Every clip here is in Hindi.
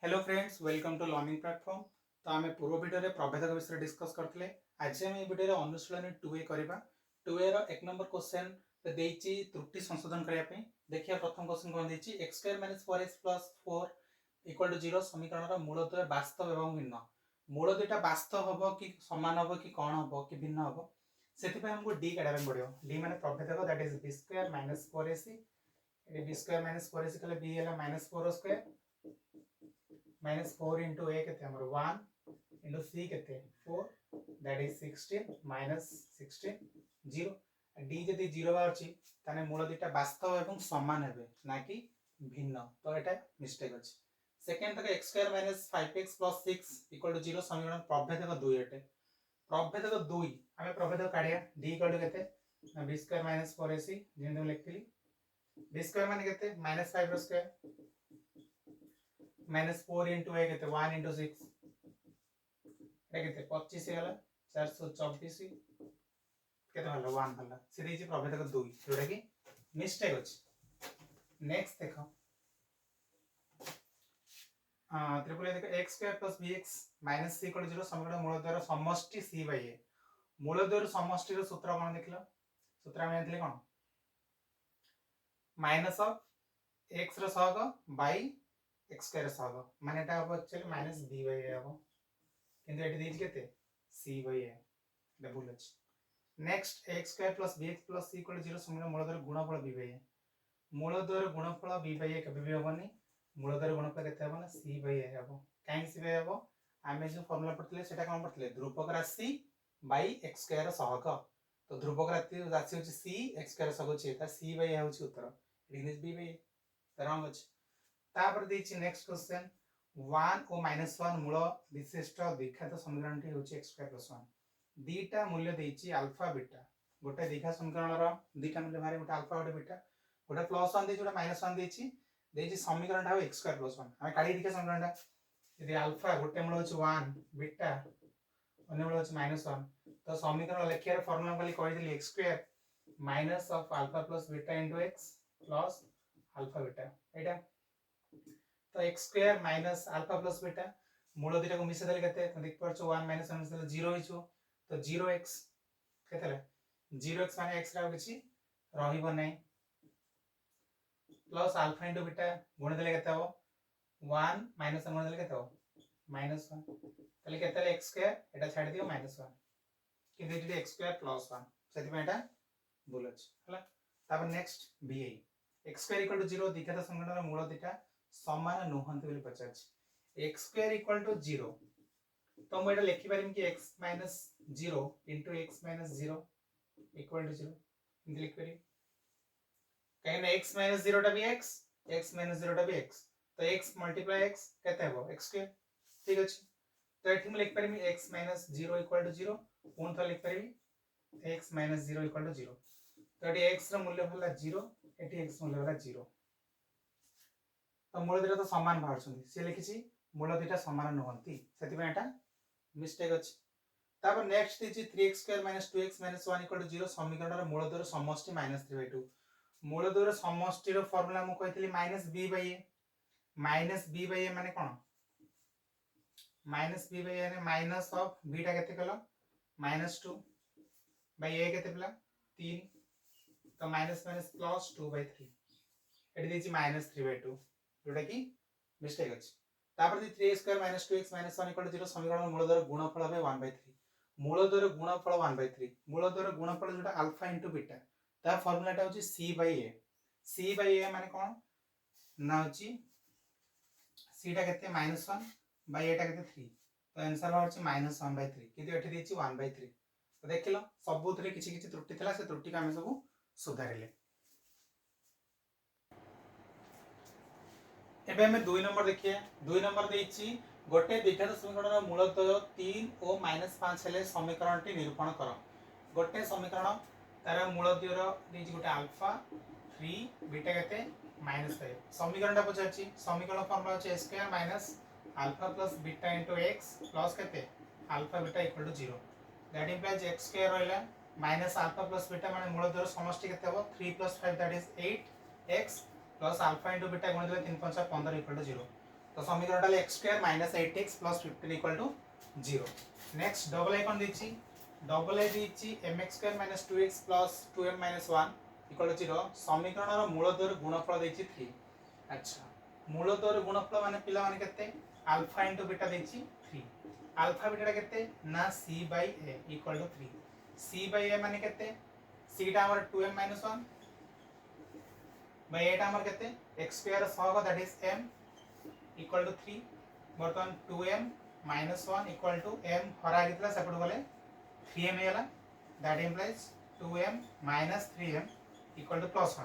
Hello friends, welcome to learning platform. तो आम पूर्व वीडियो में प्रभेद विषय डिस्कस करते। आज आम वीडियो अनुशीलन 2A करवा। 2A रो एक नंबर क्वेश्चन देइछि त्रुटि संशोधन करने। देखिए प्रथम क्वेश्चन कौन देइछि x square minus 4x plus 4 equal to 0 समीकरण मूलद्वय वास्तव एवं भिन्न। मूल दुईटा वास्तव हम कि समान हम कि कौन हम कि भिन्न हम से हमको डी काढ़ा पड़ो। डी माने प्रभेदक that is B square minus 4ac। B square minus 4ac कले बी है minus 4 square minus 4 into a कहते हैं 1 into c कहते हैं 4 that is 16 minus 16 0 d जदि 0 बाहर ताने मूल दुईटा वास्तव एवं समान हेबे ना कि भिन्न। तो एटा मिस्टेक अछि। सेकंड तक x square minus 5x plus 6 equal to 0 समीकरण प्रभेदक 2 एटे। प्रभेदक 2 हमें प्रभेदक काढिया d इक्वल टू केते b स्क्वायर माइनस 4ac जेंदो लिखतिली b स्क्वायर माने केते माइनस 5 रो स्क्वायर माइनस 4 इंटू ए कहते 1 इंटू 6 कहते 25 गला 424 कहते हला 1 हला से देछि प्रभेदक 2 जोटा कि मिस्टेक अछि। नेक्स्ट देखो त्रिपुल देखो x square plus bx minus c equal 0 समीकरण मूलद्वयर समष्टि c बाय a। मूलद्वयर समष्टि रो सूत्र कोन देखलो सूत्र हम जानथिले कोन माइनस ऑफ x रो सहग बाय x स्क्वायर सहग माने एटा अब actually minus b by a अब किंतु एटी देछि केते c बाय a एटा भूल अछि। Next x square plus bx plus c equal 0 समीकरण मूलद्वयर गुणफल b बाय a। मूलद्वयर गुणफल b बाय a कभी भी होबनी मूलद्वयर गुणफल केते होबना c बाय a होबो काहे c बाय होबो आमे जो फार्मूला पढ़थिले सेटा कोन पढ़थिले ध्रुवक राशि बाय x स्क्वायर सहग। तो ध्रुवक राशि होछि c x स्क्वायर सहग होछि त c बाय a होछि उत्तर it is b by a wrong अछि। तापर देछि नेक्स्ट क्वेश्चन 1 और -1 मूल विशिष्ट द्विघात समीकरण टी होछि x स्क्वायर प्लस 1 दीटा मूल्य देछि अल्फा बीटा गोटे द्विघात समीकरण रो दीटा मूल्य बारे गोटे अल्फा गोटे बीटा गोटे प्लस 1 देछि गोटे -1 देछि समीकरण टा x स्क्वायर प्लस 1 हम काढी देखिए समीकरण टा यदि अल्फा गोटे मूल होछि 1 बीटा अन्य मूल होछि -1 तो समीकरण लेखिया फार्मूला खाली कहि देली x square minus of alpha plus beta into x plus alpha beta एटा तो x square minus alpha plus beta मूल दुटा को मिसे देले केते तो देख परछो 1 माइनस 1 देले 0 हिचो तो 0x केतेले 0x माने x रा किछि रहिबो नै प्लस अल्फा इनटू बीटा गुण देले केते हो 1 माइनस 1 गुण देले केते हो -1 तले केतेले x स्क्वायर एटा छाडी दियो -1 कि देति x स्क्वायर प्लस 1 सेति में एटा भूल अछि हला। तापर next ba x square equal to 0 द्विघात समीकरण मूल दुटा समान नुहंती बोली पचारछि x स्क्वायर इक्वल टू 0 तो मैं एटा लिखि पारिम कि x minus 0 into x minus 0 equal to 0 इनके लिख पारि काहे ना x माइनस 0 टा भी x माइनस 0 टा भी x तो x मल्टीप्लाई x केते हेबो x स्क्वायर ठीक अछि। तो एठी मैं लिख पारिम x माइनस 0 इक्वल टू 0 पुन तो लिख पारिम x माइनस 0 इक्वल टू 0 तो एठी x रो मूल्य होला 0 एठी x मूल्य होला 0 तो मूल दुटा तो समान बाहर छथि से लिखिछि मूल दुटा समान नहंती सेति में एटा मिस्टेक अछि। तापर नेक्स्ट दिछि 3x square minus 2x minus 1 equal to 0 समीकरण रो मूल द्वयर समष्टि -3/2 मूल द्वयर समष्टि रो फार्मूला मु कहितली -b/a माने कोन -b/a ने माइनस ऑफ b टा केते कलो -2 बाय a केते पला 3 तो माइनस माइनस प्लस 2/3 एटी दिछि -3/2 जोटा कि मिस्टेक अछि। तापर 3x square minus 2x minus 1 equal to 0 समीकरण मूल द्वयर गुणफल হবে 1/3 मूल द्वयर गुणफल 1/3 मूल द्वयर गुणफल जोटा अल्फा इनटू बीटा ता फार्मूला टा होची c/a माने कोन ना होची c टा केते -1 बाय a टा केते 3 तो आंसर होची -1/3 किंतु एठी देछि 1/3 तो देखिलो सबुतरे किछि किछि त्रुटि थला से त्रुटि का हम सब सुधारिले। एबे हमें 2 नंबर देखिए 2 नंबर देछि गोटे द्विघात समीकरण मूलद्वय 3 और -5 हेले समीकरण टी निरूपण करो। गोटे समीकरण तार मूलद्वयर देछि गोटे अल्फा 3 बीटा केते -5 समीकरण टा पछाछि समीकरण फॉर्मूला अछि x square minus alpha plus beta into x plus केते alpha beta equal to 0 that implies x square रहला माइनस अल्फा प्लस बीटा माने मूलद्वयर समष्टि केते हो 3 + 5 that is 8x plus alpha into beta गुण देले 3 × 5 15 इक्वल टू 0 तो समीकरण डाले x square minus 8x plus 15 equal to 0। Next double I कौन दीची डबल आई दीची mx square minus 2x plus 2m minus 1 equal to 0। समीकरण मूल द्वय गुणफल दीची 3। अच्छा मूल द्वय गुणफल माने पिला माने केते अल्फा इनटू बीटा दीची 3। अल्फा बीटा केते ना c by a equal to 3। c by a माने केते c टा हमर 2m माइनस 1 बाय a टा हमर केते x स्क्वायर सहग that is m equal to 3 बर्तमान 2m minus 1 equal to m हरा गितला सेपट गले 3m हेला that implies 2m minus 3m equal to plus 1।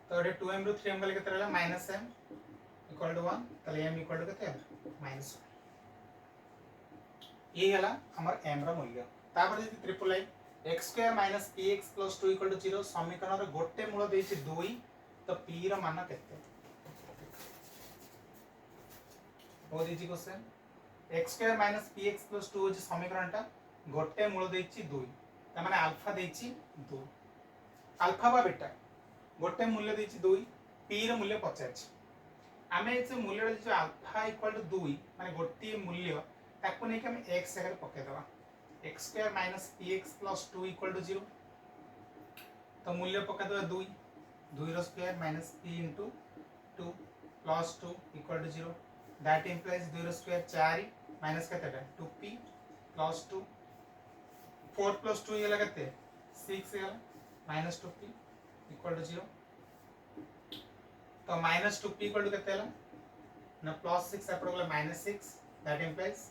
तो ये 2m रु 3m गले केते रहला माइनस m इक्वल टू 1 तले m इक्वल टू केते माइनस 1। ये हेला हमर m रा मूल्य। तापर जदि triple I x square minus px plus 2 equal to 0 समीकरण रे गोटे मूल देछि 2 तो p रा मान केते वो दीजिए question x square minus px plus 2 होची समीकरण टा गोटे मूल देछि 2 त माने अल्फा देछि 2 अल्फा बा बीटा गोटे मूल्य देछि 2 p रो मूल्य पचाछि आमे जे मूल्य जो अल्फा इक्वल टू 2 माने गोटे मूल्य ताको नै कि हम x जगह पके दवा x square minus px plus 2 equal to 0 तो मूल्य पका दवा 2 2 रो square minus p into 2 plus 2 equal to 0 that implies 2 रो स्क्वायर 4 माइनस केतेटा 2p प्लस 2 4 प्लस 2 ये लगते 6 ये माइनस 2p इक्वल टू 0 तो माइनस 2p इक्वल टू केते ना प्लस 6 एपड़ गला minus 6 that implies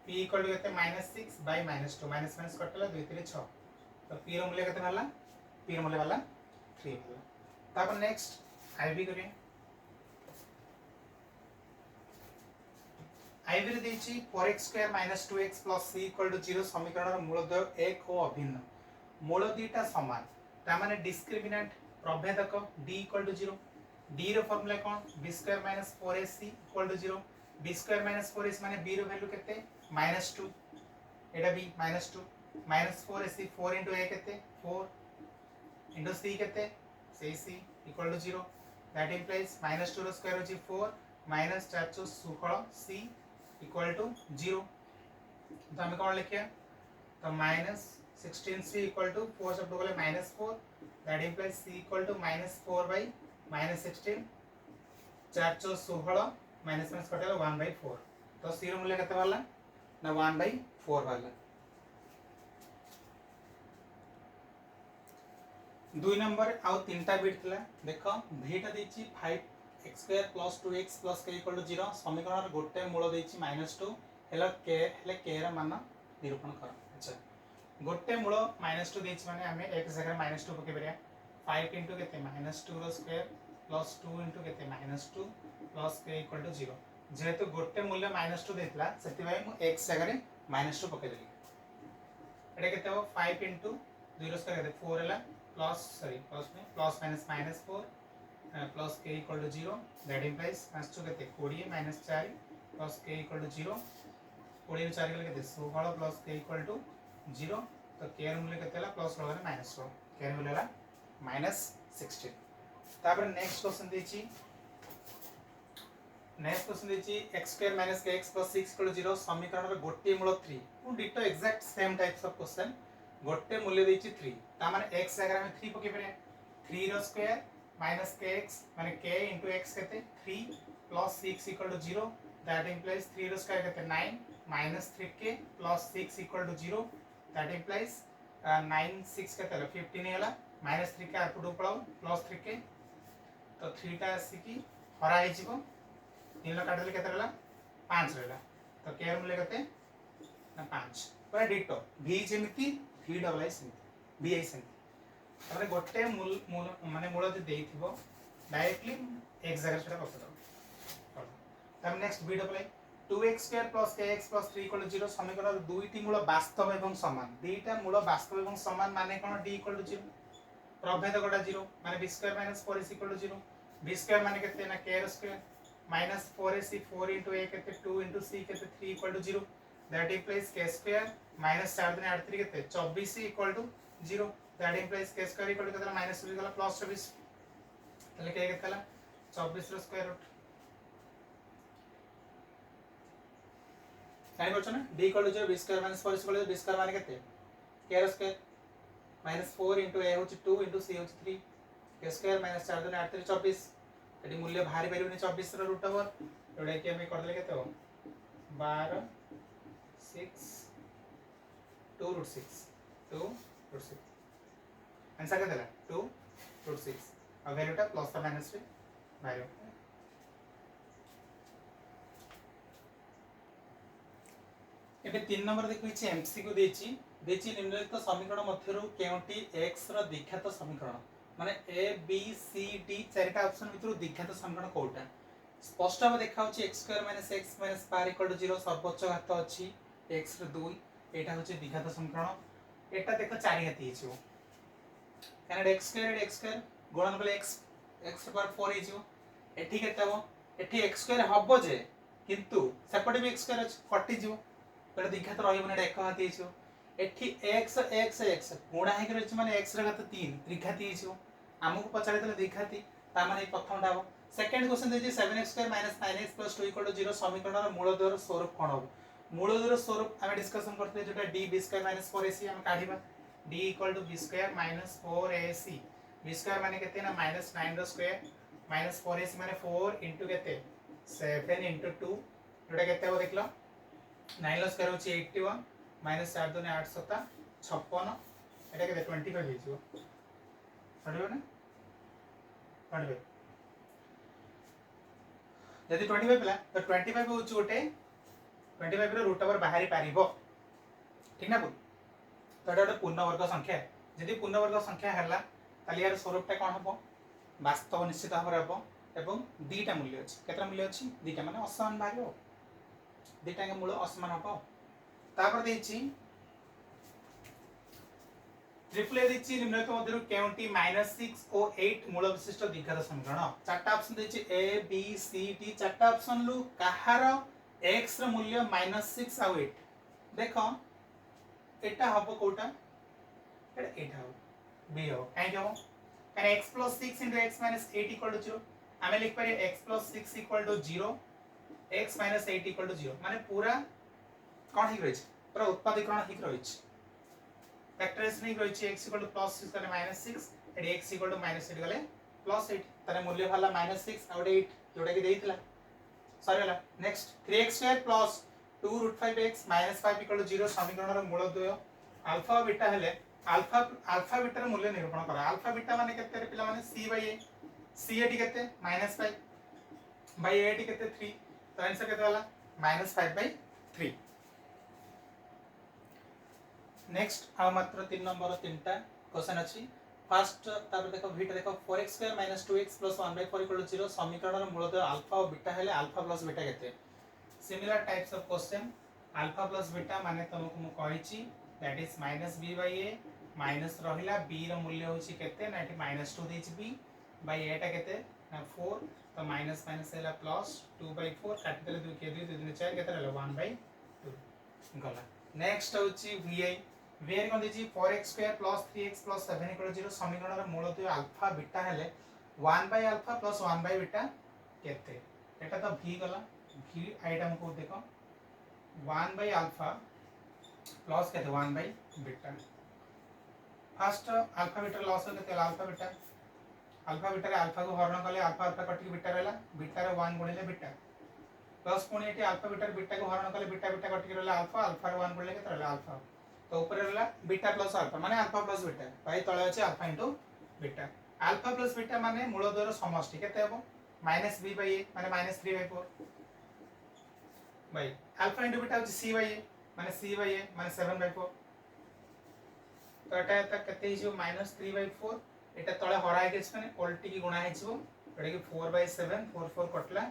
p equal to केते minus 6 by minus 2 minus minus कटला 2 3 6 तो p रो मूल्य केते होला p रो मूल्य वाला 3 होला। तापर नेक्स्ट आईबी करिए आईबी रे देछि 4x square minus 2x plus c equal to 0 समीकरण रो मूलद्वय एक और अभिन्न मूल दुईटा समान ता माने डिस्क्रिमिनेंट प्रभेदक d इक्वल टू 0 d रो फार्मूला कोन b square minus 4ac equal to 0 b square minus 4ac माने b रो वैल्यू केते माइनस 2 एटा b minus 2 minus 4ac 4 into a केते 4 into c केते c equal to 0 that implies minus 2 रो स्क्वायर होची 4 माइनस 416 c इक्वल टू 0 तो हमें कौन लिखिए तो माइनस 16c इक्वल टू 4 सब बोले minus 4 that implies c equal to minus 4 by minus 16 416 minus minus कटेला 1 बाय 4 तो c रो मूल्य केते वाला ना 1 बाय 4 वाला। 2 नंबर आउ तीनटा बिट थिला देखो v टा देछि 5x square plus 2x plus k equal to 0 समीकरण रे गोटे मूल देछि -2 हेला k हेले k रा मान निरूपण कर। अच्छा गोटे मूल -2 देछि माने हमें x जगह -2 पके परिया 5 into केते -2 रो स्क्वायर प्लस 2 into केते -2 प्लस k इक्वल टू 0 जेहेतु गोटे मूल्य -2 देथिला सेति भाई मु x जगह -2 पके देली एटा केते हो 5 into 2 रो स्क्वायर केते 4 हेला प्लस सॉरी प्लस में plus minus minus 4 plus k equal to 0 that implies minus 2 केते 20 minus 4 plus k equal to 0 20 रो 4 केते 16 प्लस k इक्वल टू 0 तो k रो मूल्य केते हला प्लस रो माइनस रो k रो मूल्य हला -16। तापर नेक्स्ट क्वेश्चन देछि x square minus kx plus 6 equal to 0 समीकरण रे गोटे मूल 3 वो ditto exact same types of question गोटे मूल्य देछि 3 ता माने x जगह में 3 पके परे 3 रो स्क्वायर माइनस kx माने k into x केते 3 plus 6 equal to 0 that implies 3 रो स्क्वायर केते 9 minus 3k plus 6 equal to 0 that implies 9 6 केते 15 हेला माइनस 3k आउटपुट पळाउ प्लस 3k तो 3 टा आसी की हरा हे जिवो 3 ला काटले केते रहला 5 रहला तो k रो मूल्य केते ना 5 पर डिटो v जेमिति v डबल आई सेमिति v आई सेमिति तरे गोटे मूल माने मूल जे देइथिबो डायरेक्टली x जगह सेटा पकड़ दो तब next v double I 2x square plus kx plus 3 equal to 0 समीकरण दुईटी मूल वास्तव एवं समान दुईटा मूल वास्तव एवं समान माने कोन d इक्वल टू 0 प्रभेद कोटा 0 माने b square minus 4ac equal to 0 b square माने केते ना k square minus 4ac 4 into a केते 2 into c केते 3 equal to 0 that implies k square minus 4 दिन 8 3 केते 24c equal to 0 that implies k square equal to केते माइनस 2 गला प्लस 24 तले k केते हला 24 ର स्क्वायर रूट जानि परछ ना d equal to 0 b square minus 4 equal to b square माने केते k रो स्क्वायर माइनस 4 into a होची 2 into c होची 3 k स्क्वायर माइनस 4 दुने 8 24 एटी मूल्य बाहरी परिबनी 24 रो रूट ओवर एडा कि हम कर देले केते हो 12 6 2 root 6 2 root 6 आंसर केते 2 root 6 और वैल्यूटा प्लस और माइनस रे बाहर एबे 3 नंबर देखिछि एमसीक्यू देछि निम्नलिखित समीकरण मध्यरु केउटी x रो द्विघात समीकरण माने a b c d चारिटा ऑप्शन भितरु द्विघात समीकरण कोटा स्पष्ट भाव देखाउछि x² - x - par = 0 सर्वोच्च घात अछि x रो 2 एटा होछि द्विघात समीकरण एटा देखो चारि घात हिजियो कारण x² गुणन कले x पर 4 हिजियो एठी केते हो एठी x² हबो जे किंतु सेपटे भी x² कटि जिवो तो द्विघात रहिबो ने एक घात हिजियो एठी x x x गुणा हे करछि माने x रे घात 3 त्रिघाती हिजियो हमकु पचारे देले द्विघाती ता माने प्रथम डाबो सेकंड क्वेश्चन देछि 7x² - 9x + 2 = 0 समीकरण रो मूलद्वयर स्वरूप कोन हो मूलद्वयर स्वरूप हम डिस्कशन करते जेटा d b² - 4ac हम काढिबा d = b² - 4ac b² माने केते ना -9 रो स्क्वायर - 4ac माने 4 * केते 7 * 2 जोटा केते हो देखलो 9 रो स्क्वायर होची 81 माइनस 4 2 8 7 56 एटा के 25 हिजो पड़िबो ना पड़िबो यदि 25 पला तो 25 होची गोटे 25 रो रूट ओवर बाहरी पारिबो ठीक ना बोल तो एटा पूर्ण वर्ग संख्या यदि पूर्ण वर्ग संख्या हला ताली यार स्वरूपटा कोन हबो वास्तव निश्चित भाବରେ हबो एवं दीटा मूल्य अछि केतरा मूल्य अछि दीटा माने असमान भागो दीटा के मूल्य असमान हबो तापर देछि ट्रिपल ए देछि निम्नलिखित मध्यरु केउंटी -6 और 8 मूल विशिष्ट द्विघात समीकरण चारटा ऑप्शन देछि ए बी सी डी चारटा ऑप्शन लु कहार x रो मूल्य -6 और 8 देखो एटा हबो कोटा एटा हो बी हो काहे हो कारण x + 6 * x - 8 = 0 हमें लिख पारे x + 6 = 0 x - 8 = 0 माने पूरा कोन हिक रहिछ पूरा उत्पादीकरण हिक रहिछ फैक्टराइजेशन हिक रहिछ x = +6 तने -6 एडी x = -8 गले +8 तने मूल्य भाला -6 और 8 जोडा के देइतला सरी होला नेक्स्ट 3x² + 2 √5x - 5 = 0 समीकरण रो मूलद्वय अल्फा और बीटा हेले अल्फा बीटा रो मूल्य निरूपण करा अल्फा बीटा माने केते रे पिला माने c/a c एटी केते -5 बाय a एटी केते 3 तो आंसर केते वाला -5/3 नेक्स्ट आ मात्र 3 नंबर 3टा क्वेश्चन अछि फर्स्ट तापर देखो बीटा देखो 4x² - 2x + 1/4 = 0 समीकरण रो मूलद्वय अल्फा और बीटा हेले अल्फा प्लस बीटा केते similar types of question alpha plus beta माने तुमको मु कहिछि दैट इज -b/a माइनस रहिला b रो मूल्य होछि केते ना एटी -2 देछि b बाय a टा केते ना 4 तो माइनस माइनस हैला प्लस 2/4 काटि देले 2 के 2 2 4 केते रहला 1/2 गला नेक्स्ट होछि vi कोन देछि 4x² + 3x + 7 = 0 समीकरण रो मूलद्वय अल्फा बीटा हेले 1/α + 1/बीटा केते एटा तो v गला v आइटम को देखो 1/α प्लस केते 1/बीटा फर्स्ट अल्फा बीटा लॉस हो केते अल्फा बीटा रे अल्फा को हरण करले अल्फा अल्फा कट के बीटा रहला बीटा रे 1 गुणिले बीटा प्लस पुणी एटी अल्फा बीटा रे बीटा को हरण करले बीटा बीटा कट के रहला अल्फा अल्फा रे 1 गुणिले केते रहला अल्फा तो ऊपर रहला बीटा प्लस अल्फा माने अल्फा प्लस बीटा भाई तळे अछि alpha into beta alpha plus beta माने मूलद्वयर समष्टि केते हेबो -b/a माने -3/4 भाई अल्फा इनटू बीटा होछि c/a माने 7/4 तो एटा केते हिजो -3/4 एटा तळे हराय गेछ माने उल्टी की गुणा हिजो एटा की 4/7 4 4 कटला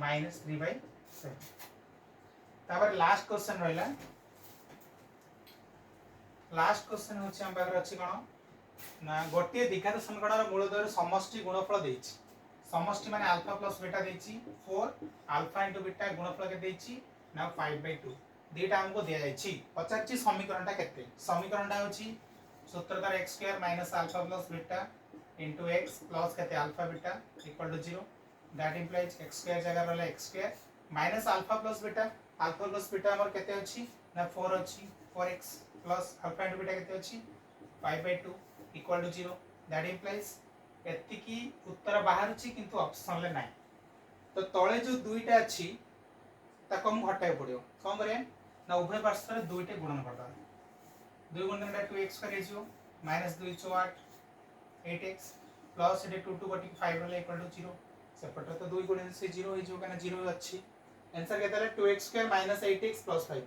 -3/7 तापर लास्ट क्वेश्चन रहला लास्ट क्वेश्चन होछि हम बागर अछि कोन ना गोटे द्विघात समीकरण रो मूलद्वयर समष्टि गुणफल देछि समष्टि माने अल्फा प्लस बीटा देछि 4 अल्फा इनटू बीटा गुणफल के देछि ना 5/2 दीटा हमको दिया जायछि पचाछि समीकरणटा केते समीकरणटा होछि सूत्रधार x² - α + beta into x plus केते alpha beta = 0 that implies x square जगह रहला x square minus alpha plus beta हमर केते अछि ना 4 अछि 4x plus alpha into beta केते अछि 5/2 इक्वल टू 0 दैट इंप्लाइज एति की उत्तर बाहर अछि किंतु ऑप्शन ले नाही तो तळे जो दुईटा अछि ताको हम हटाय पड़ियो कोन करे ना उभय पार्श्व रे दुईटे गुणन करदा 2 गुणन 2x कर जो माइनस 2 * 8 8x प्लस एटे 2 बटी 5 रहले इक्वल टू 0 सेपटर तो 2 गुणन से 0 हो जो कना 0 अछि आंसर केते है 2x² - 8x + 5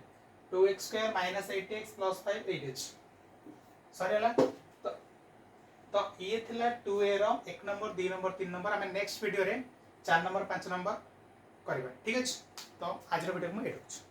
2x² - 8x + 5 8h sorry हला तो ये थिला 2a रो 1 नंबर 2 नंबर 3 नंबर हमें नेक्स्ट वीडियो रे 4 नंबर 5 नंबर करबा ठीक अछि तो आज रो वीडियो में एडुछ